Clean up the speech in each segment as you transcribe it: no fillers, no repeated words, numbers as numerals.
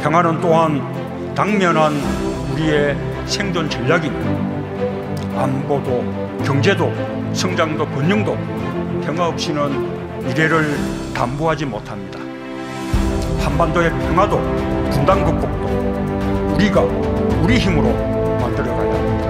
평화는 또한 당면한 우리의 생존 전략입니다. 안보도 경제도 성장도 번영도 평화 없이는 미래를 담보하지 못합니다. 한반도의 평화도 분단 극복도 우리가 우리 힘으로 만들어가야 합니다.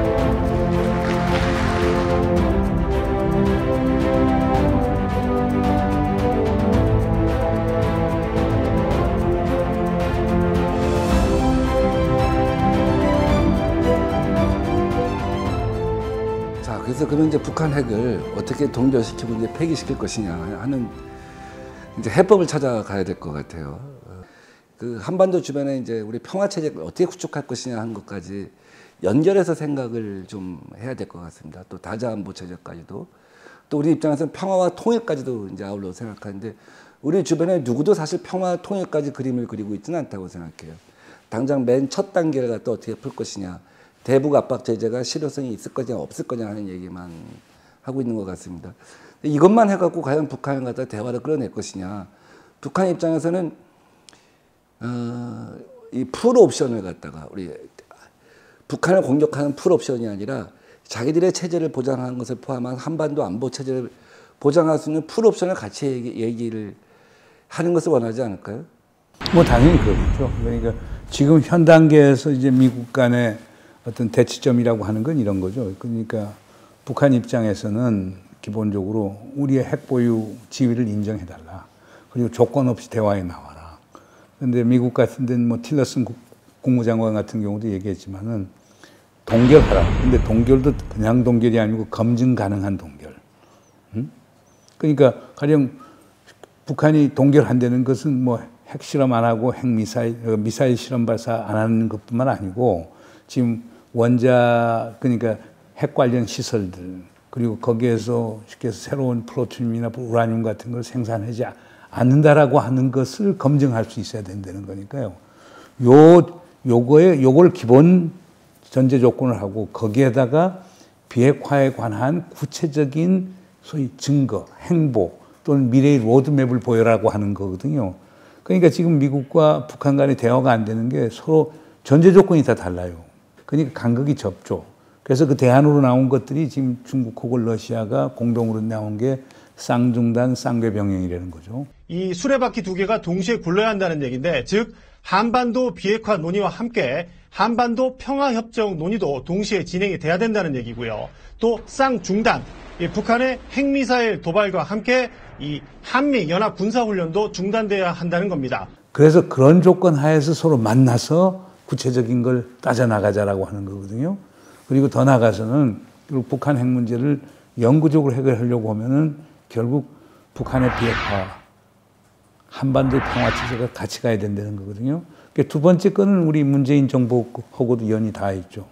자, 그래서 그런 이제 북한 핵을 어떻게 동결시키고 이제 폐기시킬 것이냐 하는 이제 해법을 찾아가야 될 것 같아요. 그 한반도 주변에 이제 우리 평화 체제를 어떻게 구축할 것이냐 하는 것까지 연결해서 생각을 좀 해야 될 것 같습니다. 또 다자안보 체제까지도, 또 우리 입장에서는 평화와 통일까지도 이제 아울러 생각하는데, 우리 주변에 누구도 사실 평화 통일까지 그림을 그리고 있지는 않다고 생각해요. 당장 맨 첫 단계를 갖다 어떻게 풀 것이냐, 대북 압박 제재가 실효성이 있을 거냐 없을 거냐 하는 얘기만 하고 있는 것 같습니다. 이것만 해갖고 과연 북한을 갖다 대화를 끌어낼 것이냐. 북한 입장에서는 이 풀 옵션을 갖다가 우리 북한을 공격하는 풀 옵션이 아니라 자기들의 체제를 보장하는 것을 포함한 한반도 안보 체제를 보장할 수 있는 풀 옵션을 같이 얘기를 하는 것을 원하지 않을까요? 뭐 당연히 그렇죠. 그러니까 지금 현 단계에서 이제 미국 간의 어떤 대치점이라고 하는 건 이런 거죠. 그러니까 북한 입장에서는 기본적으로 우리의 핵 보유 지위를 인정해달라. 그리고 조건 없이 대화에 나와라. 그런데 미국 같은 데는 뭐 틸러슨 국무장관 같은 경우도 얘기했지만은 동결하라. 근데 동결도 그냥 동결이 아니고 검증 가능한 동결. 그러니까 가령 북한이 동결한다는 것은 뭐 핵실험 안 하고 미사일 실험 발사 안 하는 것뿐만 아니고 지금 그러니까 핵 관련 시설들, 그리고 거기에서 쉽게 해서 새로운 플루토늄이나 우라늄 같은 걸 생산하지 않는다라고 하는 것을 검증할 수 있어야 된다는 거니까요. 요걸 기본 전제 조건을 하고 거기에다가 비핵화에 관한 구체적인 소위 증거, 행보 또는 미래의 로드맵을 보여라고 하는 거거든요. 그러니까 지금 미국과 북한 간의 대화가 안 되는 게 서로 전제 조건이 다 달라요. 그러니까 간극이 좁죠. 그래서 그 대안으로 나온 것들이 지금 중국하고 러시아가 공동으로 나온 게 쌍중단, 쌍궤병행이라는 거죠. 이 수레바퀴 두 개가 동시에 굴러야 한다는 얘기인데, 즉 한반도 비핵화 논의와 함께 한반도 평화협정 논의도 동시에 진행이 돼야 된다는 얘기고요. 또 쌍중단, 북한의 핵미사일 도발과 함께 이 한미 연합 군사훈련도 중단돼야 한다는 겁니다. 그래서 그런 조건 하에서 서로 만나서 구체적인 걸 따져나가자라고 하는 거거든요. 그리고 더 나아가서는 북한 핵 문제를 영구적으로 해결하려고 하면은 결국 북한의 비핵화, 한반도 평화체제가 같이 가야 된다는 거거든요. 그러니까 두 번째 거는 우리 문재인 정부하고도 연이 다 있죠.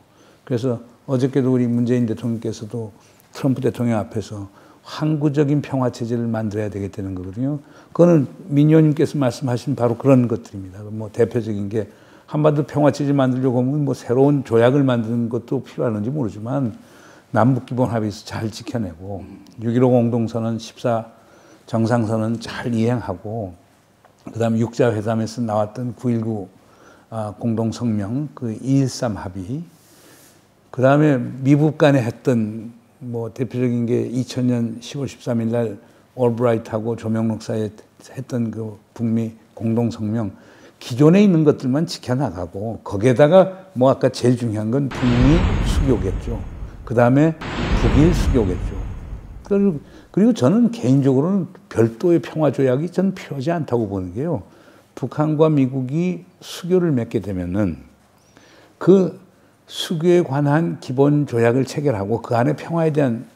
그래서 어저께도 우리 문재인 대통령께서도 트럼프 대통령 앞에서 항구적인 평화체제를 만들어야 되겠다는 거거든요. 그거는 민 의원님께서 말씀하신 바로 그런 것들입니다. 뭐 대표적인 게 한반도 평화체제 만들려고 하면 뭐 새로운 조약을 만드는 것도 필요하는지 모르지만 남북기본합의서 잘 지켜내고 6.15 공동선언 14 정상선언 잘 이행하고 그다음에 육자회담에서 나왔던 9.19 공동성명 그 2.13 합의 그다음에 미국 간에 했던 뭐 대표적인 게 2000년 10월 13일 날 올브라이트하고 조명록 사이에 했던 그 북미 공동성명 기존에 있는 것들만 지켜나가고 거기에다가 뭐 아까 제일 중요한 건 북미 수교겠죠. 그 다음에 북일 수교겠죠. 그리고 저는 개인적으로는 별도의 평화조약이 전 필요하지 않다고 보는 게요. 북한과 미국이 수교를 맺게 되면은 그 수교에 관한 기본 조약을 체결하고 그 안에 평화에 대한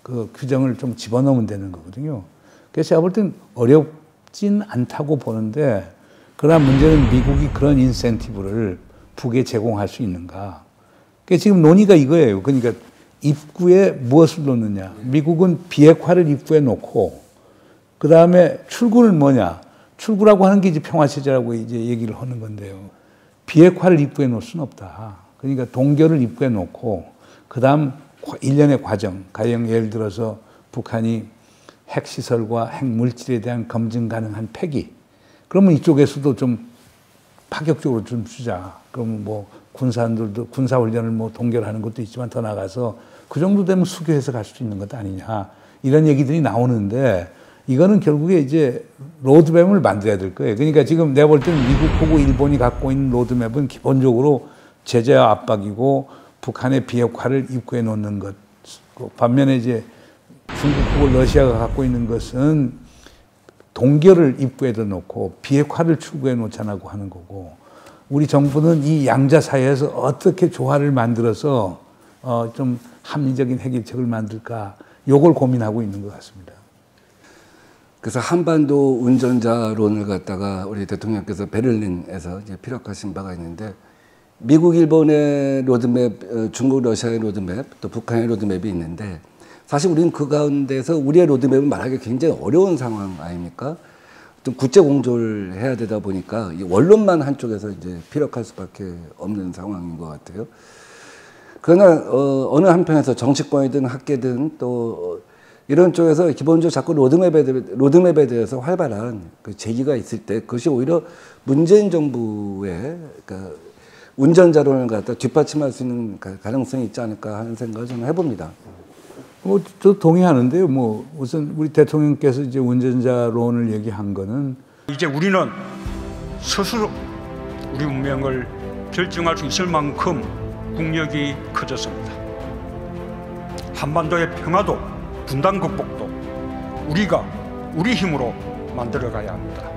그 규정을 좀 집어넣으면 되는 거거든요. 그래서 제가 볼 땐 어렵진 않다고 보는데 그러나 문제는 미국이 그런 인센티브를 북에 제공할 수 있는가. 그러니까 지금 논의가 이거예요. 그러니까 입구에 무엇을 놓느냐. 미국은 비핵화를 입구에 놓고 그 다음에 출구는 뭐냐. 출구라고 하는 게 이제 평화체제라고 이제 얘기를 하는 건데요. 비핵화를 입구에 놓을 수는 없다. 그러니까 동결을 입구에 놓고 그 다음 일련의 과정. 가령 예를 들어서 북한이 핵시설과 핵물질에 대한 검증 가능한 폐기. 그러면 이쪽에서도 좀 파격적으로 좀 쓰자. 그럼 뭐 군사들도 군사훈련을 뭐 동결하는 것도 있지만 더 나가서 그 정도 되면 수교해서 갈 수 있는 것 아니냐. 이런 얘기들이 나오는데 이거는 결국에 이제 로드맵을 만들어야 될 거예요. 그러니까 지금 내가 볼 때는 미국하고 일본이 갖고 있는 로드맵은 기본적으로 제재와 압박이고 북한의 비핵화를 입구에 놓는 것. 반면에 이제 중국하고 러시아가 갖고 있는 것은 동결을 입구에도 놓고 비핵화를 출구에 놓자고 하는 거고, 우리 정부는 이 양자 사이에서 어떻게 조화를 만들어서 좀 합리적인 해결책을 만들까, 요걸 고민하고 있는 것 같습니다. 그래서 한반도 운전자론을 갖다가 우리 대통령께서 베를린에서 이제 피력하신 바가 있는데, 미국, 일본의 로드맵, 중국, 러시아의 로드맵, 또 북한의 로드맵이 있는데, 사실 우리는 그 가운데서 우리의 로드맵을 말하기 굉장히 어려운 상황 아닙니까? 좀 국제 공조를 해야 되다 보니까 이 원론만 한쪽에서 이제 피력할 수밖에 없는 상황인 것 같아요. 그러나 어느 한편에서 정치권이든 학계든 또 이런 쪽에서 기본적으로 자꾸 로드맵에 대해서 활발한 그 제기가 있을 때 그것이 오히려 문재인 정부의 그러니까 운전자론을 갖다 뒷받침할 수 있는 가능성이 있지 않을까 하는 생각을 좀 해봅니다. 저 동의하는데요. 우선 우리 대통령께서 이제 운전자론을 얘기한 거는 이제 우리는 스스로 우리 운명을 결정할 수 있을 만큼 국력이 커졌습니다. 한반도의 평화도 분단 극복도 우리가 우리 힘으로 만들어가야 합니다.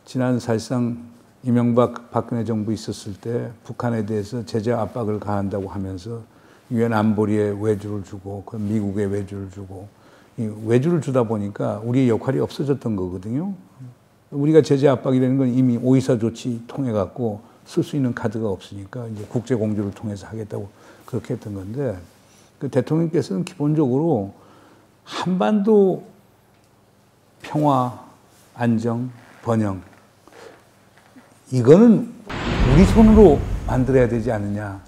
지난 사실상 이명박 박근혜 정부 있었을 때 북한에 대해서 제재 압박을 가한다고 하면서 유엔 안보리에 외주를 주고 미국에 외주를 주고 이 외주를 주다 보니까 우리의 역할이 없어졌던 거거든요. 우리가 제재 압박이라는 건 이미 오이사 조치 통해 갖고 쓸 수 있는 카드가 없으니까 이제 국제 공조를 통해서 하겠다고 그렇게 했던 건데, 그 대통령께서는 기본적으로 한반도 평화, 안정, 번영 이거는 우리 손으로 만들어야 되지 않느냐.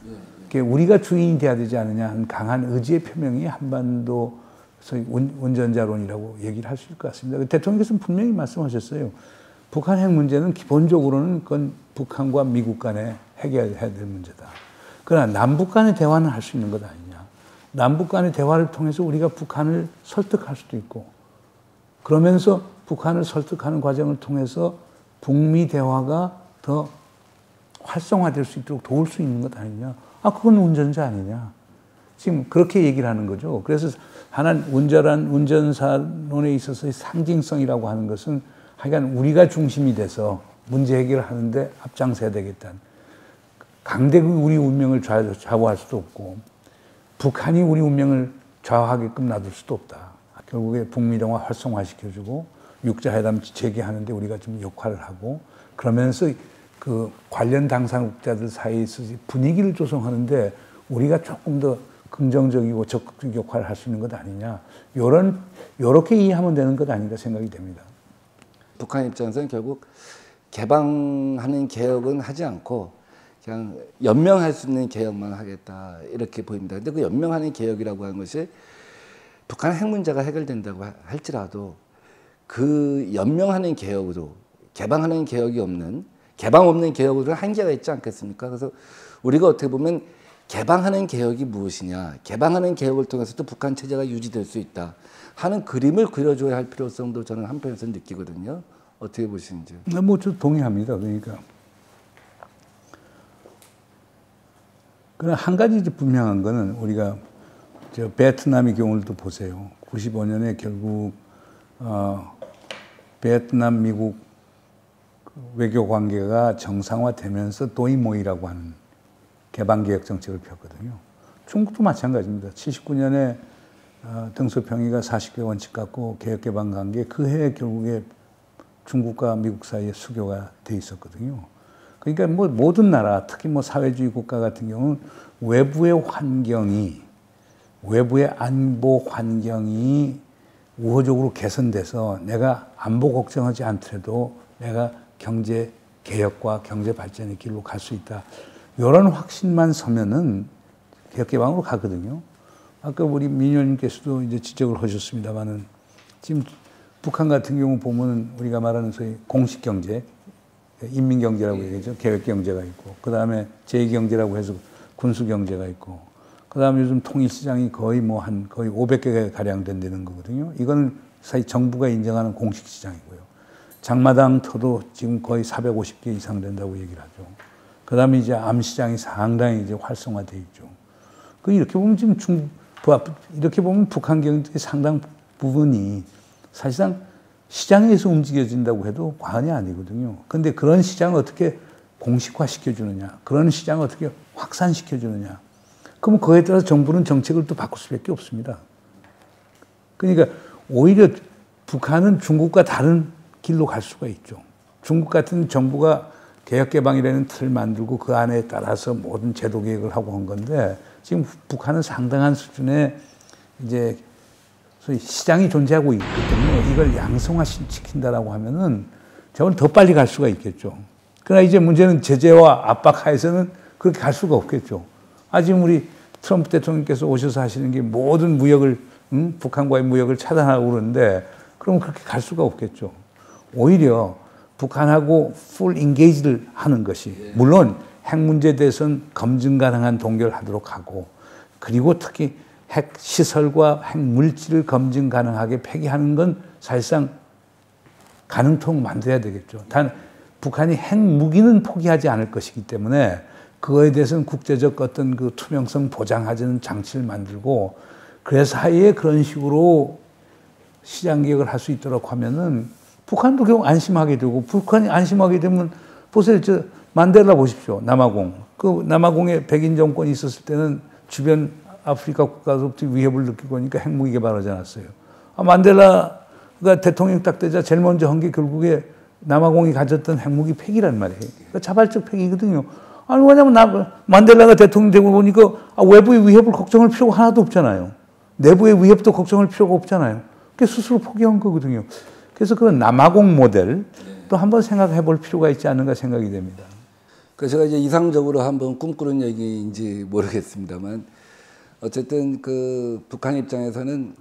우리가 주인이 돼야 되지 않느냐 하는 강한 의지의 표명이 한반도 소위 운전자론이라고 얘기를 할 수 있을 것 같습니다. 대통령께서는 분명히 말씀하셨어요. 북한 핵 문제는 기본적으로는 그건 북한과 미국 간에 해결해야 될 문제다. 그러나 남북 간의 대화는 할 수 있는 것 아니냐. 남북 간의 대화를 통해서 우리가 북한을 설득할 수도 있고, 그러면서 북한을 설득하는 과정을 통해서 북미 대화가 더 활성화될 수 있도록 도울 수 있는 것 아니냐. 그건 운전자 아니냐. 지금 그렇게 얘기를 하는 거죠. 그래서 하나는 운전사론에 있어서의 상징성이라고 하는 것은 하여간 우리가 중심이 돼서 문제 해결을 하는데 앞장서야 되겠다는. 강대국이 우리 운명을 좌우할 수도 없고 북한이 우리 운명을 좌우하게끔 놔둘 수도 없다. 결국에 북미 대화 활성화시켜주고 육자회담 재개하는데 우리가 좀 역할을 하고, 그러면서 그 관련 당사국자들 사이에서 분위기를 조성하는데 우리가 조금 더 긍정적이고 적극적 역할을 할 수 있는 것 아니냐. 요렇게 이해하면 되는 것 아닌가 생각이 됩니다. 북한 입장에서는 결국 개방하는 개혁은 하지 않고 그냥 연명할 수 있는 개혁만 하겠다 이렇게 보입니다. 근데 그 연명하는 개혁이라고 하는 것이 북한 핵 문제가 해결된다고 할지라도 그 연명하는 개혁으로 개방하는 개혁이 없는, 개방 없는 개혁으로 한계가 있지 않겠습니까? 그래서 우리가 어떻게 보면 개방하는 개혁이 무엇이냐, 개방하는 개혁을 통해서도 북한 체제가 유지될 수 있다 하는 그림을 그려줘야 할 필요성도 저는 한편에서 느끼거든요. 어떻게 보시는지? 저 동의합니다. 그러나 한 가지 분명한 거는 우리가 베트남의 경우를 또 보세요. 95년에 결국 베트남 미국 외교 관계가 정상화되면서 도이모이라고 하는 개방개혁 정책을 폈거든요. 중국도 마찬가지입니다. 79년에 덩소평의가 40개 원칙 갖고 개혁개방 관계, 그 해에 결국에 중국과 미국 사이에 수교가 돼 있었거든요. 그러니까 모든 나라, 특히 사회주의 국가 같은 경우는 외부의 안보 환경이 우호적으로 개선돼서 내가 안보 걱정하지 않더라도 내가 경제 개혁과 경제 발전의 길로 갈 수 있다. 이런 확신만 서면은 개혁개방으로 가거든요. 아까 우리 민 의원님께서도 이제 지적을 하셨습니다만은 지금 북한 같은 경우 보면은 우리가 말하는 소위 공식 경제, 인민경제라고 얘기하죠. 계획경제가 있고, 그 다음에 제2경제라고 해서 군수경제가 있고, 그 다음에 요즘 통일시장이 거의 뭐 거의 500개 가량 된다는 거거든요. 이거는 사실 정부가 인정하는 공식시장이고요. 장마당 터도 지금 거의 450개 이상 된다고 얘기를 하죠. 그 다음에 이제 암시장이 상당히 이제 활성화되어 있죠. 이렇게 보면 지금 이렇게 보면 북한 경제의 상당 부분이 사실상 시장에서 움직여진다고 해도 과언이 아니거든요. 그런데 그런 시장을 어떻게 공식화 시켜주느냐, 그런 시장을 어떻게 확산시켜주느냐. 그러면 그에 따라서 정부는 정책을 또 바꿀 수밖에 없습니다. 그러니까 오히려 북한은 중국과 다른 길로 갈 수가 있죠. 중국 같은 정부가 개혁개방이라는 틀을 만들고 그 안에 따라서 모든 제도 개혁을 하고 한 건데 지금 북한은 상당한 수준의 이제 소위 시장이 존재하고 있기 때문에 이걸 양성화시킨다라고 하면은 저건 더 빨리 갈 수가 있겠죠. 그러나 이제 문제는 제재와 압박 하에서는 그렇게 갈 수가 없겠죠. 지금 우리 트럼프 대통령께서 오셔서 하시는 게 모든 무역을, 북한과의 무역을 차단하고 그러는데 그러면 그렇게 갈 수가 없겠죠. 오히려 북한하고 풀 인게이지를 하는 것이, 물론 핵 문제에 대해서는 검증 가능한 동결 하도록 하고, 그리고 특히 핵 시설과 핵 물질을 검증 가능하게 폐기하는 건 사실상 가능통 만들어야 되겠죠. 단 북한이 핵 무기는 포기하지 않을 것이기 때문에 그거에 대해서는 국제적 어떤 그 투명성 보장하자는 장치를 만들고, 그래서 사이에 그런 식으로 시장 개혁을 할 수 있도록 하면은 북한도 결국 안심하게 되고, 북한이 안심하게 되면 보세요. 저 만델라 보십시오. 남아공. 그 남아공에 백인 정권이 있었을 때는 주변 아프리카 국가로부터 위협을 느끼고 하니까 핵무기 개발하지 않았어요. 만델라가 대통령 딱 되자 제일 먼저 한 게 결국에 남아공이 가졌던 핵무기 폐기란 말이에요. 그러니까 자발적 폐기거든요. 왜냐면 만델라가 대통령 되고 보니까 외부의 위협을 걱정할 필요가 하나도 없잖아요. 내부의 위협도 걱정할 필요가 없잖아요. 그래서 스스로 포기한 거거든요. 그래서 그 남아공 모델 또 한번 생각해 볼 필요가 있지 않는가 생각이 됩니다. 그래서 제가 이제 이상적으로 한번 꿈꾸는 얘기인지 모르겠습니다만, 어쨌든 그 북한 입장에서는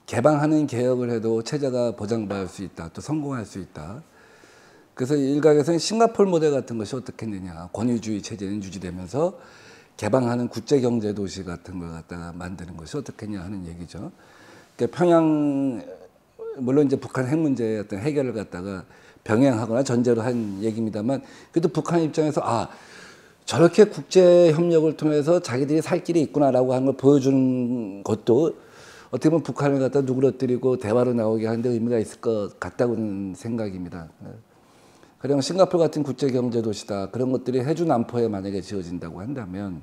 개방하는 개혁을 해도 체제가 보장받을 수 있다, 또 성공할 수 있다. 그래서 일각에서는 싱가포르 모델 같은 것이 어떻겠느냐, 권위주의 체제는 유지되면서 개방하는 국제경제 도시 같은 걸 갖다가 만드는 것이 어떻겠냐 하는 얘기죠. 그러니까 평양, 물론 이제 북한 핵 문제의 어떤 해결을 갖다가 병행하거나 전제로 한 얘기입니다만, 그래도 북한 입장에서 저렇게 국제 협력을 통해서 자기들이 살 길이 있구나라고 하는 걸 보여주는 것도 어떻게 보면 북한을 갖다 누그러뜨리고 대화로 나오게 하는데 의미가 있을 것 같다고는 생각입니다. 가령 싱가포르 같은 국제경제 도시다, 그런 것들이 해주 남포에 만약에 지어진다고 한다면,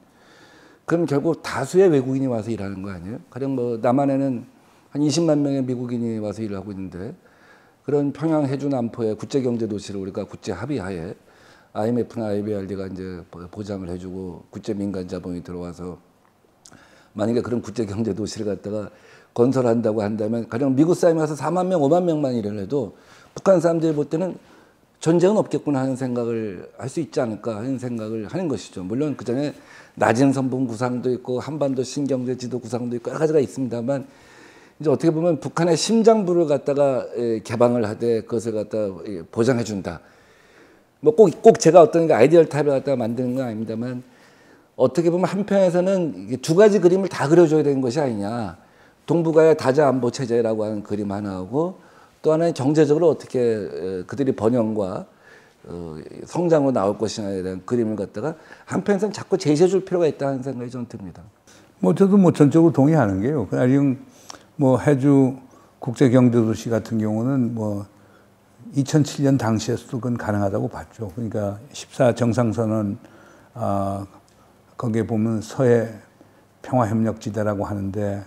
그럼 결국 다수의 외국인이 와서 일하는 거 아니에요? 가령 뭐 남한에는 한 20만 명의 미국인이 와서 일을 하고 있는데, 그런 평양 해주 남포의 국제경제 도시를 우리가 국제 합의하에 IMF나 IBRD가 이제 보장을 해주고 국제 민간 자본이 들어와서 만약에 그런 국제경제 도시를 갖다가 건설한다고 한다면, 가령 미국 사람이 와서 4만 명, 5만 명만 일을 해도 북한 사람들이 볼 때는 전쟁은 없겠구나 하는 생각을 할 수 있지 않을까 하는 생각을 하는 것이죠. 물론 그 전에 낮은 선분 구상도 있고 한반도 신경제 지도 구상도 있고 여러 가지가 있습니다만, 이제 어떻게 보면 북한의 심장부를 갖다가 개방을 하되 그것을 갖다가 보장해 준다. 뭐 꼭 제가 어떤 아이디얼 타입을 갖다가 만드는 건 아닙니다만, 어떻게 보면 한편에서는 두 가지 그림을 다 그려줘야 되는 것이 아니냐. 동북아의 다자안보 체제라고 하는 그림 하나하고, 또 하나는 경제적으로 어떻게 그들이 번영과 성장으로 나올 것이냐에 대한 그림을 갖다가 한편에서는 자꾸 제시해 줄 필요가 있다는 생각이 좀 듭니다. 저도 전적으로 동의하는 게요. 그냥 해주 국제경제도시 같은 경우는 2007년 당시에서도 그건 가능하다고 봤죠. 그러니까 14 정상선언, 거기에 보면 서해 평화협력지대라고 하는데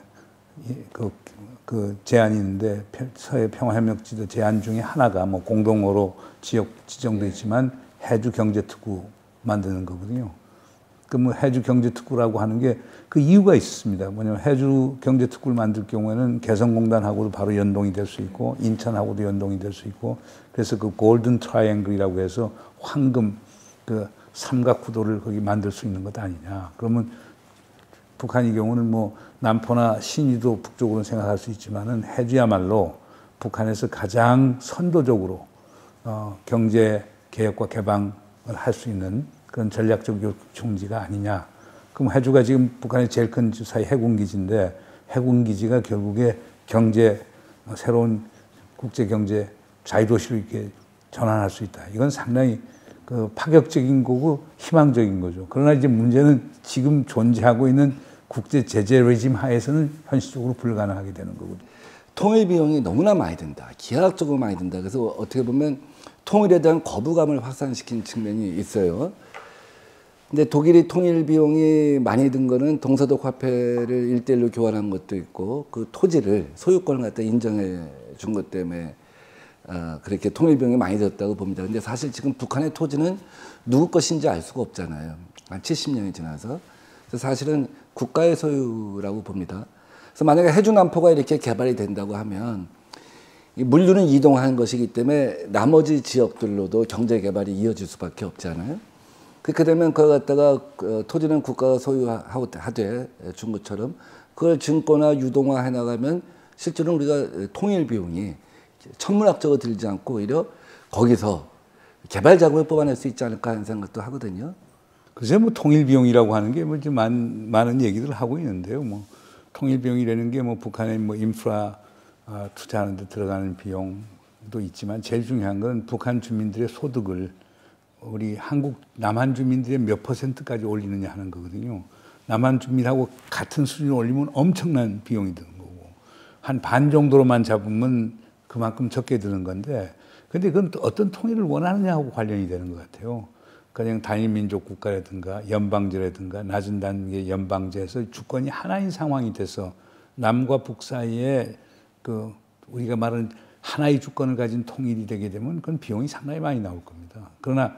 그 제안이 있는데, 서해 평화협력지대 제안 중에 하나가 공동어로 지역 지정돼 있지만 해주 경제특구 만드는 거거든요. 해주 경제특구라고 하는 게 그 이유가 있습니다. 뭐냐면 해주 경제특구를 만들 경우에는 개성공단하고도 바로 연동이 될 수 있고, 인천하고도 연동이 될 수 있고, 그래서 그 골든 트라이앵글이라고 해서 황금 그 삼각구도를 거기 만들 수 있는 것 아니냐. 그러면 북한의 경우는 남포나 신의도 북쪽으로 생각할 수 있지만은 해주야말로 북한에서 가장 선도적으로 경제 개혁과 개방을 할 수 있는 그런 전략적 요충지가 아니냐. 그럼 해주가 지금 북한의 제일 큰 주사위 해군기지인데 해군기지가 결국에 경제, 새로운 국제경제 자유도시로 이렇게 전환할 수 있다. 이건 상당히 그 파격적인 거고 희망적인 거죠. 그러나 이제 문제는 지금 존재하고 있는 국제 제재 레짐 하에서는 현실적으로 불가능하게 되는 거거든요. 통일 비용이 너무나 많이 든다. 기하학적으로 많이 든다. 그래서 어떻게 보면 통일에 대한 거부감을 확산시킨 측면이 있어요. 근데 독일이 통일 비용이 많이 든 거는 동서독 화폐를 1대1로 교환한 것도 있고 그 토지를 소유권을 갖다 인정해 준 것 때문에 그렇게 통일 비용이 많이 들었다고 봅니다. 근데 사실 지금 북한의 토지는 누구 것인지 알 수가 없잖아요. 한 70년이 지나서. 그래서 사실은 국가의 소유라고 봅니다. 그래서 만약에 해주남포가 이렇게 개발이 된다고 하면 이 물류는 이동하는 것이기 때문에 나머지 지역들로도 경제 개발이 이어질 수밖에 없잖아요. 그렇게 되면 그걸 갖다가 토지는 국가가 소유하되 준 것처럼 그걸 증권화 유동화 해나가면 실제로 우리가 통일 비용이 천문학적으로 들지 않고 오히려 거기서 개발 자금을 뽑아낼 수 있지 않을까 하는 생각도 하거든요. 글쎄 뭐 통일 비용이라고 하는 게 뭐 많은 얘기들을 하고 있는데요. 뭐 통일 비용이라는 게 뭐 북한의 뭐 인프라 투자하는 데 들어가는 비용도 있지만 제일 중요한 건 북한 주민들의 소득을 우리 한국 남한 주민들의 몇 %까지 올리느냐 하는 거거든요. 남한 주민하고 같은 수준을 올리면 엄청난 비용이 드는 거고 한 반 정도로만 잡으면 그만큼 적게 드는 건데 근데 그건 어떤 통일을 원하느냐하고 관련이 되는 것 같아요. 그냥 단일민족 국가라든가 연방제라든가 낮은 단계 연방제에서 주권이 하나인 상황이 돼서 남과 북 사이에 그 우리가 말하는 하나의 주권을 가진 통일이 되게 되면 그건 비용이 상당히 많이 나올 겁니다. 그러나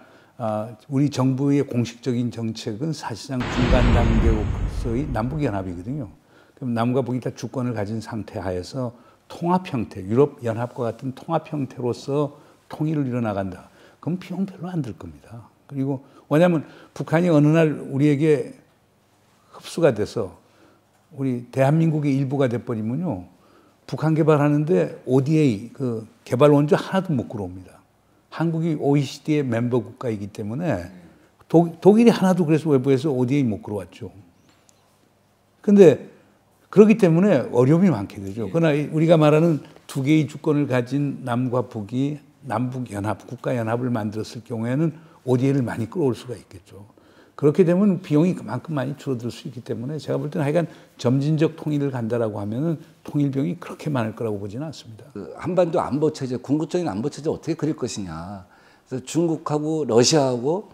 우리 정부의 공식적인 정책은 사실상 중간 단계로서의 남북연합이거든요. 그럼 남과 북이 다 주권을 가진 상태 하에서 통합 형태, 유럽 연합과 같은 통합 형태로서 통일을 이뤄나간다. 그럼 비용 별로 안 들 겁니다. 그리고 왜냐하면 북한이 어느 날 우리에게 흡수가 돼서 우리 대한민국의 일부가 돼버리면요. 북한 개발하는데 ODA, 그 개발 원조 하나도 못 끌어옵니다. 한국이 OECD의 멤버 국가이기 때문에 독일이 하나도 그래서 외부에서 ODA 못 끌어왔죠. 근데 그렇기 때문에 어려움이 많게 되죠. 그러나 우리가 말하는 두 개의 주권을 가진 남과 북이 남북연합, 국가연합을 만들었을 경우에는 ODA를 많이 끌어올 수가 있겠죠. 그렇게 되면 비용이 그만큼 많이 줄어들 수 있기 때문에 제가 볼 때는 하여간 점진적 통일을 간다라고 하면은 통일 비용이 그렇게 많을 거라고 보지는 않습니다. 그 한반도 안보 체제, 궁극적인 안보 체제 어떻게 그릴 것이냐. 그래서 중국하고 러시아하고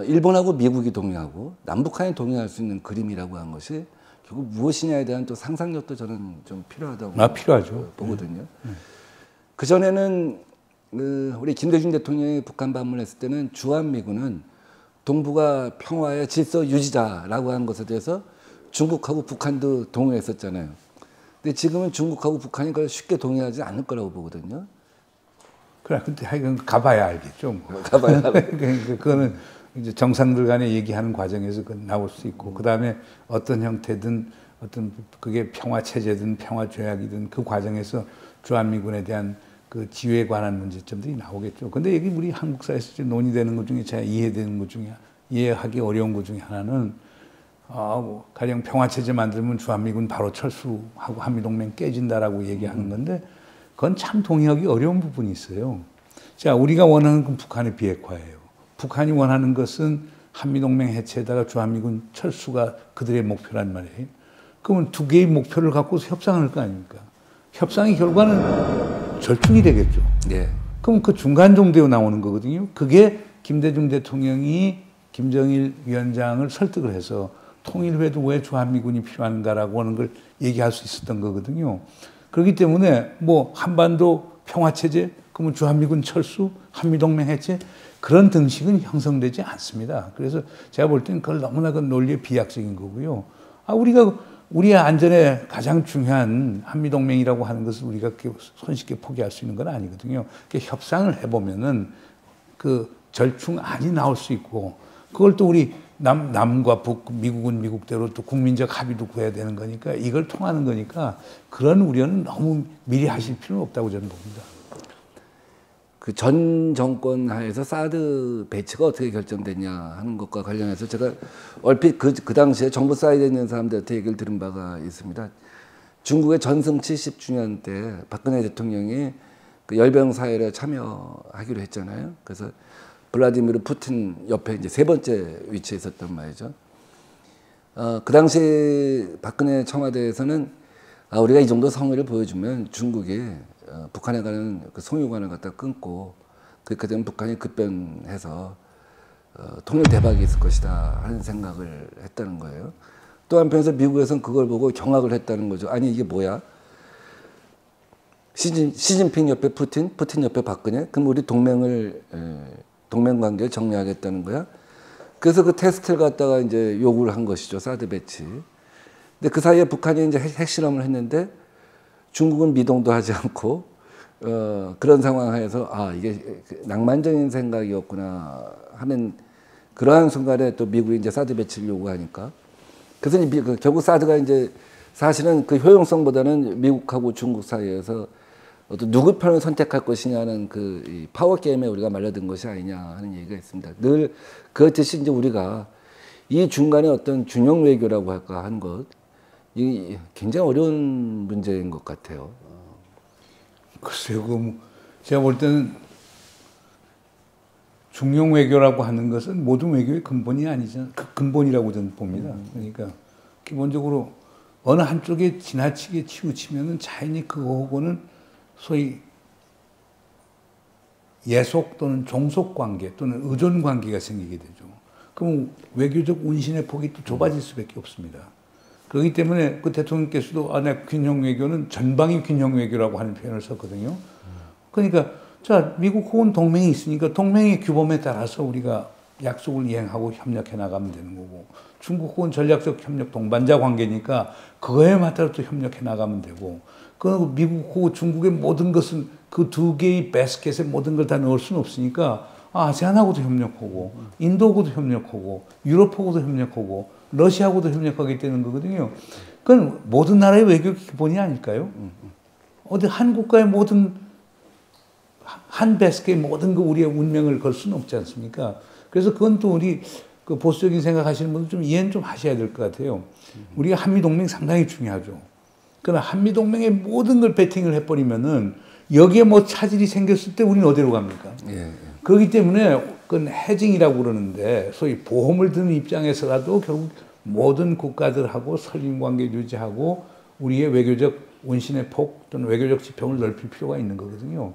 일본하고 미국이 동의하고 남북한이 동의할 수 있는 그림이라고 하는 것이 결국 무엇이냐에 대한 또 상상력도 저는 좀 필요하다고 필요하죠. 보거든요. 그 전에는 우리 김대중 대통령이 북한 방문했을 때는 주한미군은 동북아 평화의 질서 유지자라고 하는 것에 대해서 중국하고 북한도 동의했었잖아요. 근데 지금은 중국하고 북한이 그걸 쉽게 동의하지 않을 거라고 보거든요. 그래, 근데 하여간 가봐야 알겠죠. 뭐. 가봐야 그거는 이제 정상들 간에 얘기하는 과정에서 나올 수 있고, 그 다음에 어떤 형태든 어떤 그게 평화 체제든 평화 조약이든 그 과정에서 주한미군에 대한 그 지위에 관한 문제점들이 나오겠죠. 근데 여기 우리 한국 사회에서 논의되는 것 중에 제가 이해되는 것 중에 이해하기 어려운 것 중에 하나는 가령 평화 체제 만들면 주한미군 바로 철수하고 한미동맹 깨진다라고 얘기하는 건데 그건 참 동의하기 어려운 부분이 있어요. 자, 우리가 원하는 건 북한의 비핵화예요. 북한이 원하는 것은 한미동맹 해체에다가 주한미군 철수가 그들의 목표란 말이에요. 그러면 두 개의 목표를 갖고서 협상을 할 거 아닙니까? 협상의 결과는 절충이 되겠죠. 네. 그럼 그 중간 정도에 나오는 거거든요. 그게 김대중 대통령이 김정일 위원장을 설득을 해서 통일회도 왜 주한미군이 필요한가라고 하는 걸 얘기할 수 있었던 거거든요. 그렇기 때문에 뭐 한반도 평화체제, 그러면 주한미군 철수, 한미동맹 해체 그런 등식은 형성되지 않습니다. 그래서 제가 볼 때는 그걸 너무나 그 논리의 비약적인 거고요. 우리의 안전에 가장 중요한 한미동맹이라고 하는 것을 우리가 손쉽게 포기할 수 있는 건 아니거든요. 협상을 해보면은 그 절충안이 나올 수 있고, 그걸 또 우리 남과 북, 미국은 미국대로 또 국민적 합의도 구해야 되는 거니까 이걸 통하는 거니까 그런 우려는 너무 미리 하실 필요는 없다고 저는 봅니다. 그 전 정권 하에서 사드 배치가 어떻게 결정됐냐 하는 것과 관련해서 제가 얼핏 그 당시에 정부 사이드에 있는 사람들한테 얘기를 들은 바가 있습니다. 중국의 전승 70주년 때 박근혜 대통령이 그 열병 사회에 참여하기로 했잖아요. 그래서 블라디미르 푸틴 옆에 이제 세 번째 위치에 있었단 말이죠. 그 당시 박근혜 청와대에서는 우리가 이 정도 성의를 보여주면 중국이 북한에 가는 그 송유관을 갖다 끊고 그렇게 되면 북한이 급변해서 통일 대박이 있을 것이다 하는 생각을 했다는 거예요. 또 한편에서 미국에서는 그걸 보고 경악을 했다는 거죠. 아니 이게 뭐야? 시진핑 옆에 푸틴 옆에 박근혜? 그럼 우리 동맹 관계를 정리하겠다는 거야? 그래서 그 테스트를 갖다가 이제 요구를 한 것이죠. 사드 배치. 근데 그 사이에 북한이 이제 핵실험을 했는데 중국은 미동도 하지 않고 그런 상황 하에서 이게 낭만적인 생각이었구나 하는 그러한 순간에 또 미국이 이제 사드 배치를 요구하니까 그래서 결국 사드가 이제 사실은 그 효용성보다는 미국하고 중국 사이에서 어떤 누구 편을 선택할 것이냐는 그 파워 게임에 우리가 말려든 것이 아니냐 하는 얘기가 있습니다. 늘 그렇듯이 이제 우리가 이 중간에 어떤 균형 외교라고 할까 하는 것, 이 굉장히 어려운 문제인 것 같아요. 글쎄요, 제가 볼 때는 중용 외교라고 하는 것은 모든 외교의 근본이 아니죠. 그 근본이라고 저는 봅니다. 그러니까 기본적으로 어느 한쪽에 지나치게 치우치면은 자연히 그거하고는 소위 예속 또는 종속 관계 또는 의존 관계가 생기게 되죠. 그럼 외교적 운신의 폭이 또 좁아질 수밖에 없습니다. 그렇기 때문에 그 대통령께서도 균형 외교는 전방위 균형 외교라고 하는 표현을 썼거든요. 그러니까 자, 미국하고는 동맹이 있으니까 동맹의 규범에 따라서 우리가 약속을 이행하고 협력해 나가면 되는 거고, 중국하고는 전략적 협력 동반자 관계니까 그거에 맞춰서 또 협력해 나가면 되고, 그 미국하고 중국의 모든 것은 그 두 개의 바스켓에 모든 걸 다 넣을 수는 없으니까 아세안하고도 협력하고 인도하고도 협력하고 유럽하고도 협력하고 러시아하고도 협력하게 되는 거거든요. 그건 모든 나라의 외교 기본이 아닐까요? 어디 한 국가의 모든 한 바스켓에 모든 그 우리의 운명을 걸 수는 없지 않습니까? 그래서 그건 또 우리 그 보수적인 생각하시는 분들 좀 이해는 좀 하셔야 될 것 같아요. 우리가 한미동맹 상당히 중요하죠. 그러나 한미동맹에 모든 걸 베팅을 해버리면은 여기에 뭐 차질이 생겼을 때 우리는 어디로 갑니까? 예. 그렇기 때문에 그건 해징이라고 그러는데 소위 보험을 드는 입장에서라도 결국 모든 국가들하고 설림 관계 유지하고 우리의 외교적 운신의 폭 또는 외교적 지평을 넓힐 필요가 있는 거거든요.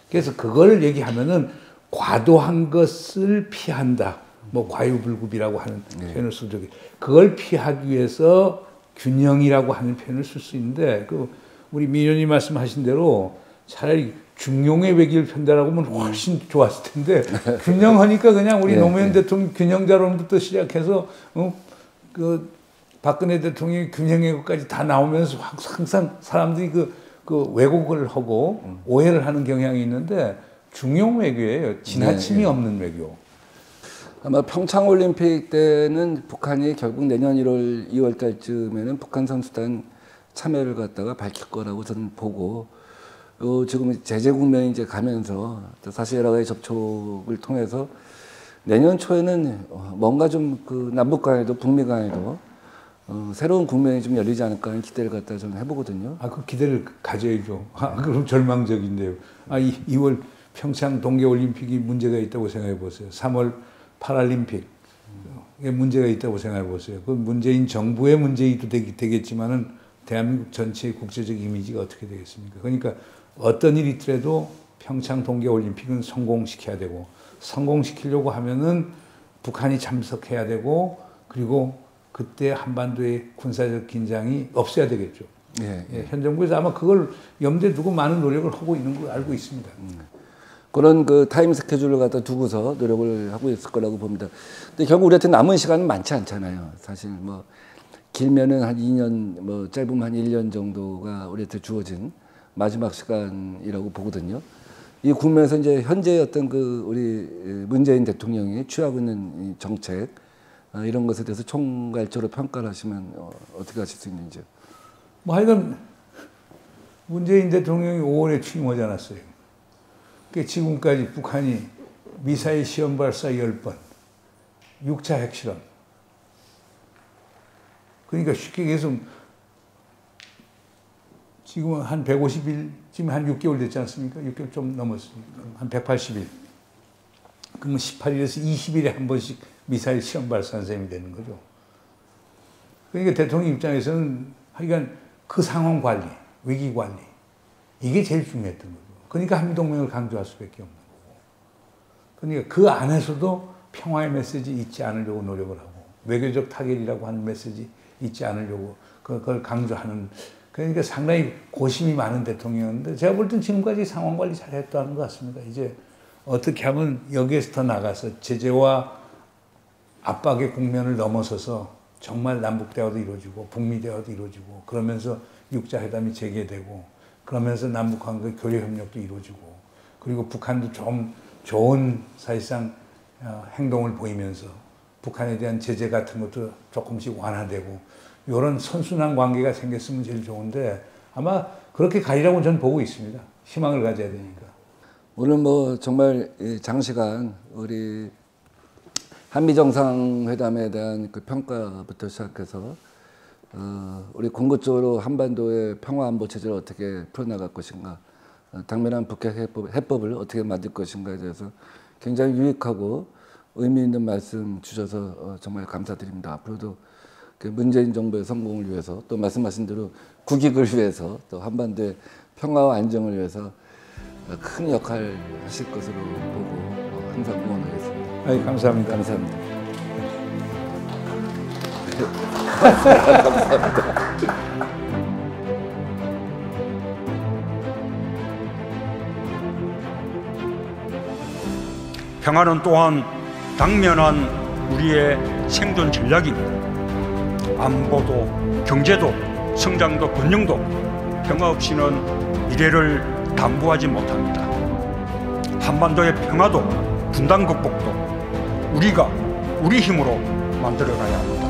그래서 그걸 얘기하면은 과도한 것을 피한다. 뭐 과유불급이라고 하는 표현을 쓰죠. 그걸 피하기 위해서 균형이라고 하는 표현을 쓸 수 있는데 그 우리 미 의원님 말씀하신 대로 차라리 중용의 외교를 편다라고 하면 훨씬 좋았을 텐데 균형하니까 그냥 우리 노무현 대통령 균형자론부터 시작해서 그 박근혜 대통령이 균형의 것까지 다 나오면서 항상 사람들이 그 왜곡을 하고 오해를 하는 경향이 있는데 중용 외교예요. 지나침이 없는 외교. 아마 평창올림픽 때는 북한이 결국 내년 1월, 2월 달쯤에는 북한 선수단 참여를 갖다가 밝힐 거라고 저는 보고, 지금 제재 국면이 이제 가면서 사실 여러 가지 접촉을 통해서 내년 초에는 뭔가 좀 그 남북 간에도 북미 간에도 새로운 국면이 좀 열리지 않을까 하는 기대를 갖다 저는 해보거든요. 그 기대를 가져야죠. 그럼 절망적인데요. 2월 평창 동계올림픽이 문제가 있다고 생각해 보세요. 3월 파랄림픽 문제가 있다고 생각해 보세요. 그 문재인 정부의 문제도 되겠지만은 대한민국 전체의 국제적 이미지가 어떻게 되겠습니까? 그러니까 어떤 일이 있더라도 평창 동계올림픽은 성공시켜야 되고, 성공시키려고 하면은 북한이 참석해야 되고, 그리고 그때 한반도의 군사적 긴장이 없어야 되겠죠. 현 정부에서 아마 그걸 염두에 두고 많은 노력을 하고 있는 걸 알고 있습니다. 그런 그 타임 스케줄을 갖다 두고서 노력을 하고 있을 거라고 봅니다. 근데 결국 우리한테 남은 시간은 많지 않잖아요. 사실 뭐 길면은 한 2년, 뭐 짧으면 한 1년 정도가 우리한테 주어진 마지막 시간이라고 보거든요. 이 국면에서 이제 현재 어떤 그 우리 문재인 대통령이 취하고 있는 이 정책 이런 것에 대해서 총괄적으로 평가를 하시면 어떻게 하실 수 있는지요? 뭐 하여간 문재인 대통령이 5월에 취임하지 않았어요. 지금까지 북한이 미사일 시험 발사 10번, 6차 핵실험. 그러니까 쉽게 얘기해서 지금은 한 150일, 지금 한 6개월 됐지 않습니까? 6개월 좀 넘었으니까. 한 180일. 그러면 18일에서 20일에 한 번씩 미사일 시험 발사한 셈이 되는 거죠. 그러니까 대통령 입장에서는 하여간 그 상황 관리, 위기 관리, 이게 제일 중요했던 거죠. 그러니까 한미동맹을 강조할 수밖에 없는 거고. 그러니까 그 안에서도 평화의 메시지 잊지 않으려고 노력을 하고, 외교적 타결이라고 하는 메시지 잊지 않으려고 그걸 강조하는, 그러니까 상당히 고심이 많은 대통령이었는데, 제가 볼 땐 지금까지 상황 관리 잘했다는 것 같습니다. 이제 어떻게 하면 여기에서 더 나가서 제재와 압박의 국면을 넘어서서 정말 남북대화도 이루어지고 북미대화도 이루어지고, 그러면서 육자회담이 재개되고, 그러면서 남북관계 교류협력도 이루어지고, 그리고 북한도 좀 좋은 사실상 행동을 보이면서 북한에 대한 제재 같은 것도 조금씩 완화되고, 이런 선순환 관계가 생겼으면 제일 좋은데, 아마 그렇게 가리라고 저는 보고 있습니다. 희망을 가져야 되니까. 오늘 뭐 정말 장시간 우리 한미 정상회담에 대한 그 평가부터 시작해서 우리 궁극적으로 한반도의 평화 안보 체제를 어떻게 풀어나갈 것인가, 당면한 북핵 해법을 어떻게 만들 것인가에 대해서 굉장히 유익하고 의미 있는 말씀 주셔서 정말 감사드립니다. 앞으로도 문재인 정부의 성공을 위해서, 또 말씀하신 대로 국익을 위해서, 또 한반도의 평화와 안정을 위해서 큰 역할 하실 것으로 보고 항상 응원하겠습니다. 아이, 감사합니다. 감사합니다. 평화는 또한 당면한 우리의 생존 전략입니다. 안보도, 경제도, 성장도, 번영도 평화 없이는 미래를 담보하지 못합니다. 한반도의 평화도, 분단 극복도 우리가 우리 힘으로 만들어가야 합니다.